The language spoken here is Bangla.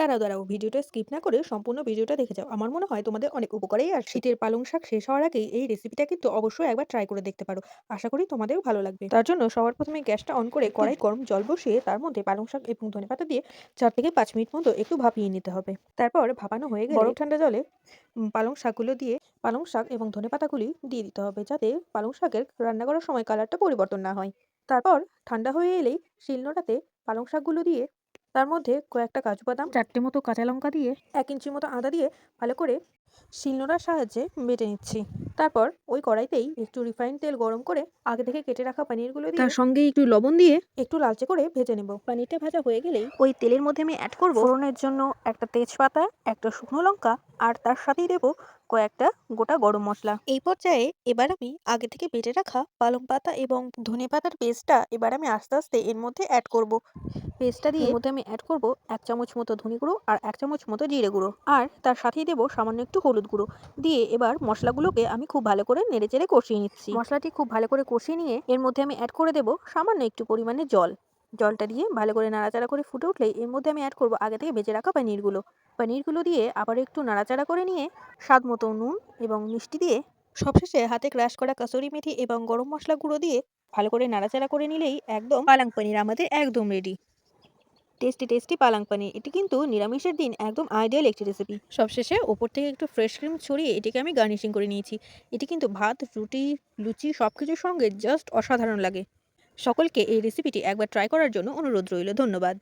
দাঁড়াও, দাঁড়াও। ভিডিওটা স্কিপ না করে সম্পূর্ণ ভিডিওটা দেখে যাও। আমার মনে হয় তোমাদের অনেক উপকারেই আসবে। শীতের পালং শাক শেষ হওয়ার আগেই এই রেসিপিটা কিন্তু অবশ্যই একবার ট্রাই করে দেখতে পারো। আশা করি তোমাদেরও ভালো লাগবে। তার জন্য সবার প্রথমে গ্যাসটা অন করে কড়াই গরম জল বসিয়ে তার মধ্যে পালং শাক এবং ধনেপাতা দিয়ে ৪ থেকে ৫ মিনিট মতো একটু ভাপিয়ে নিতে হবে। তারপর ভাপানো হয়ে গেলে বরফ ঠান্ডা জলে পালং শাকগুলো দিয়ে পালং শাক এবং ধনেপাতাগুলি দিয়ে দিতে হবে, যাতে পালং শাকের রান্না করার সময় কালারটা পরিবর্তন না হয়। তারপর ঠান্ডা হয়ে এলেই শিলনোড়াতে পালং শাকগুলো দিয়ে তার মধ্যে কয়েকটা কাজু বাদাম, ৪ টে মতো কাঁচা লঙ্কা দিয়ে ১ ইঞ্চি মতো আদা দিয়ে ভালো করে শিলনোড়ার সাহায্যে বেটে নিচ্ছি। তারপর ওই কড়াইতেই একটু রিফাইন্ড তেল গরম করে আগে থেকে কেটে রাখা পনিরগুলো দিয়ে তার সঙ্গে একটু লবণ দিয়ে একটু লালচে করে ভেজে নেব। পনিরটা ভাজা হয়ে গেলেই ওই তেলের মধ্যে আমি অ্যাড করব ফোড়নের জন্য একটা তেজপাতা, একটা শুকনো লঙ্কা, আর তার সাথেই দেব কয়েকটা গোটা গরম মসলা। এই পর্যায়ে এবার আমি আগে থেকে বেটে রাখা পালং পাতা এবং ধনেপাতার পেস্টটা এবার আমি আস্তে আস্তে এর মধ্যে অ্যাড করব। পেস্টটা দিয়ে এর মধ্যে আমি অ্যাড করব ১ চামচ মতো ধনে গুঁড়ো আর ১ চামচ মতো জিরে গুঁড়ো, আর তার সাথেই দেব সামান্য একটু হলুদ গুঁড়ো। দিয়ে এবার মশলাগুলোকে আমি খুব ভালো করে নেড়েচেড়ে কষিয়ে নিচ্ছি। মশলাটি খুব ভালো করে কষিয়ে নিয়ে এর মধ্যে আমি অ্যাড করে দেব সামান্য একটু পরিমাণে জল। জলটা দিয়ে ভালো করে নাড়াচাড়া করে ফুটে উঠলেই এর মধ্যে আমি অ্যাড করব আগে থেকে ভেজে রাখা পনিরগুলো। পনিরগুলো দিয়ে আবার একটু নাড়াচাড়া করে নিয়ে স্বাদ মতো নুন এবং মিষ্টি দিয়ে সবশেষে হাতে ক্রাশ করা কাসুরি মেথি এবং গরম মশলা গুঁড়ো দিয়ে ভালো করে নাড়াচাড়া করে নিলেই একদম পালং পনির আমাদের একদম রেডি। টেস্টি টেস্টি পালং পানির, এটি কিন্তু নিরামিষের দিন একদম আইডিয়াল একটি রেসিপি। সবশেষে ওপর থেকে একটু ফ্রেশ ক্রিম ছড়িয়ে এটিকে আমি গার্নিশিং করে নিয়েছি। এটি কিন্তু ভাত, রুটি, লুচি সব কিছুর সঙ্গে জাস্ট অসাধারণ লাগে। সকলকে এই রেসিপিটি একবার ট্রাই করার জন্য অনুরোধ রইল। ধন্যবাদ।